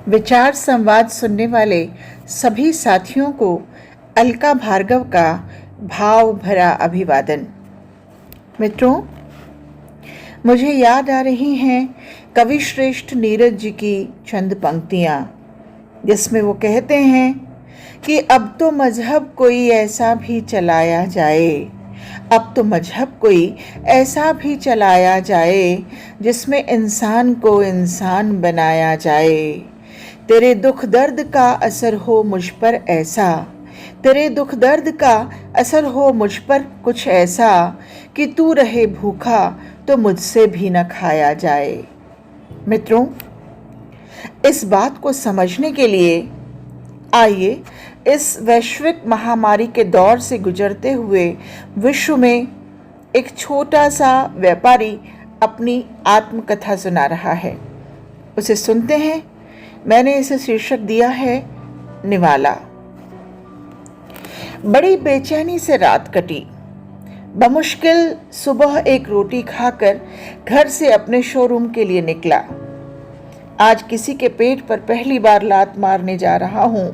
विचार संवाद सुनने वाले सभी साथियों को अलका भार्गव का भाव भरा अभिवादन। मित्रों, मुझे याद आ रही हैं कवि श्रेष्ठ नीरज जी की चंद पंक्तियाँ, जिसमें वो कहते हैं कि अब तो मजहब कोई ऐसा भी चलाया जाए, अब तो मजहब कोई ऐसा भी चलाया जाए जिसमें इंसान को इंसान बनाया जाए। तेरे दुख दर्द का असर हो मुझ पर ऐसा, तेरे दुख दर्द का असर हो मुझ पर कुछ ऐसा कि तू रहे भूखा तो मुझसे भी न खाया जाए। मित्रों, इस बात को समझने के लिए आइए इस वैश्विक महामारी के दौर से गुजरते हुए विश्व में एक छोटा सा व्यापारी अपनी आत्मकथा सुना रहा है, उसे सुनते हैं। मैंने इसे शीर्षक दिया है निवाला। बड़ी बेचैनी से रात कटी। बमुश्किल सुबह एक रोटी खाकर घर से अपने शोरूम के लिए निकला। आज किसी के पेट पर पहली बार लात मारने जा रहा हूं,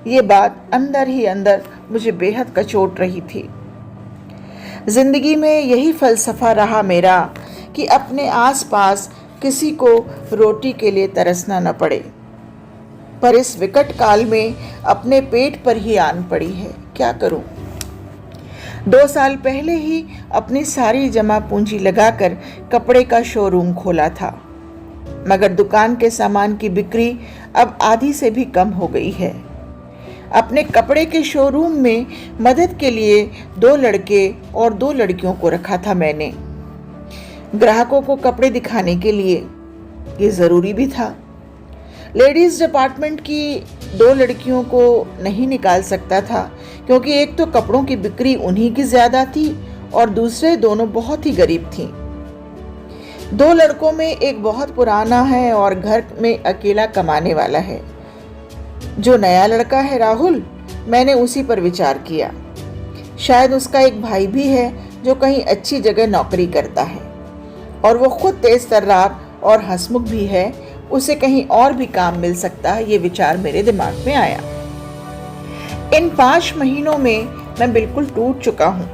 ये बात अंदर ही अंदर मुझे बेहद कचोट रही थी। जिंदगी में यही फलसफा रहा मेरा कि अपने आसपास किसी को रोटी के लिए तरसना न पड़े, पर इस विकट काल में अपने पेट पर ही आन पड़ी है। क्या करूं? 2 साल पहले ही अपनी सारी जमा पूंजी लगाकर कपड़े का शोरूम खोला था, मगर दुकान के सामान की बिक्री अब आधी से भी कम हो गई है। अपने कपड़े के शोरूम में मदद के लिए 2 लड़के और 2 लड़कियों को रखा था मैंने, ग्राहकों को कपड़े दिखाने के लिए। ये ज़रूरी भी था। लेडीज़ डिपार्टमेंट की 2 लड़कियों को नहीं निकाल सकता था, क्योंकि एक तो कपड़ों की बिक्री उन्हीं की ज़्यादा थी और दूसरे दोनों बहुत ही गरीब थीं। 2 लड़कों में एक बहुत पुराना है और घर में अकेला कमाने वाला है। जो नया लड़का है राहुल, मैंने उसी पर विचार किया। शायद उसका एक भाई भी है जो कहीं अच्छी जगह नौकरी करता है और वो खुद तेज तर्रार और हंसमुख भी है, उसे कहीं और भी काम मिल सकता है। ये विचार मेरे दिमाग में आया। इन 5 महीनों में मैं बिल्कुल टूट चुका हूँ।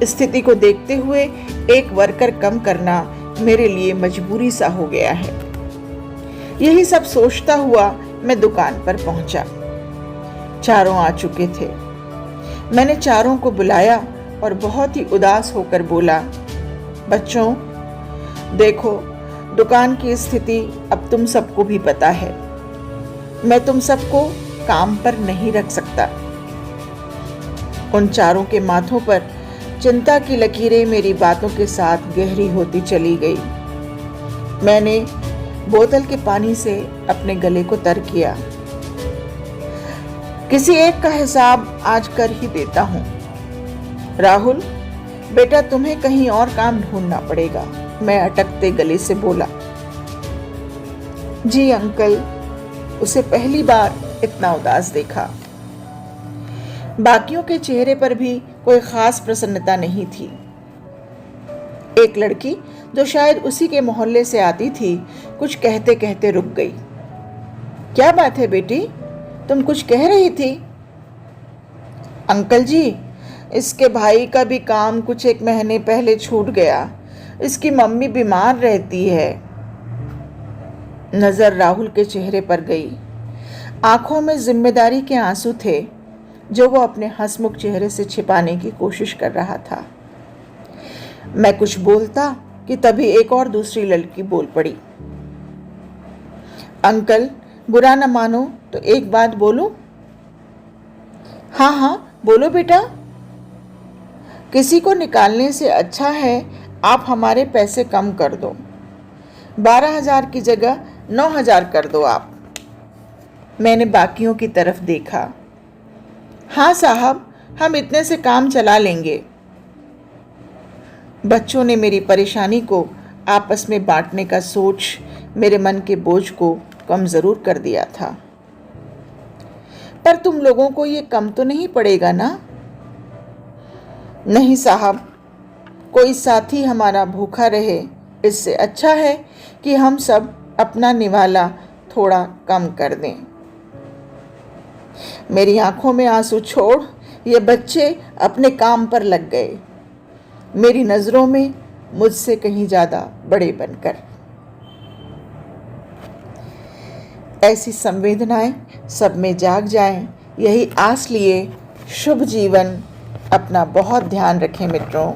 स्थिति को देखते हुए एक वर्कर कम करना मेरे लिए मजबूरी सा हो गया है। यही सब सोचता हुआ मैं दुकान पर पहुंचा। चारों आ चुके थे। मैंने चारों को बुलाया और बहुत ही उदास होकर बोला, बच्चों देखो, दुकान की स्थिति अब तुम सबको भी पता है। मैं तुम सबको काम पर नहीं रख सकता। उन चारों के माथों पर चिंता की लकीरें मेरी बातों के साथ गहरी होती चली गई। मैंने बोतल के पानी से अपने गले को तर किया। किसी एक का हिसाब आज कर ही देता हूं। राहुल बेटा, तुम्हें कहीं और काम ढूंढना पड़ेगा, मैं अटकते गले से बोला। जी अंकल। उसे पहली बार इतना उदास देखा। बाकियों के चेहरे पर भी कोई खास प्रसन्नता नहीं थी। एक लड़की जो शायद उसी के मोहल्ले से आती थी, कुछ कहते कहते रुक गई। क्या बात है बेटी, तुम कुछ कह रही थी? अंकल जी, इसके भाई का भी काम कुछ 1 महीने पहले छूट गया। इसकी मम्मी बीमार रहती है। नजर राहुल के चेहरे पर गई। आंखों में जिम्मेदारी के आंसू थे जो वो अपने हंसमुख चेहरे से छिपाने की कोशिश कर रहा था। मैं कुछ बोलता कि तभी एक और दूसरी लड़की बोल पड़ी। अंकल, बुरा न मानो तो एक बात बोलूं? हाँ हाँ बोलो बेटा। किसी को निकालने से अच्छा है आप हमारे पैसे कम कर दो। 12,000 की जगह 9,000 कर दो आप। मैंने बाकियों की तरफ देखा। हाँ साहब, हम इतने से काम चला लेंगे। बच्चों ने मेरी परेशानी को आपस में बांटने का सोच मेरे मन के बोझ को कम ज़रूर कर दिया था। पर तुम लोगों को ये कम तो नहीं पड़ेगा ना? नहीं साहब, कोई साथी हमारा भूखा रहे इससे अच्छा है कि हम सब अपना निवाला थोड़ा कम कर दें। मेरी आंखों में आंसू छोड़ ये बच्चे अपने काम पर लग गए, मेरी नज़रों में मुझसे कहीं ज़्यादा बड़े बनकर। ऐसी संवेदनाएं सब में जाग जाएं, यही आस लिए शुभ जीवन। अपना बहुत ध्यान रखें मित्रों।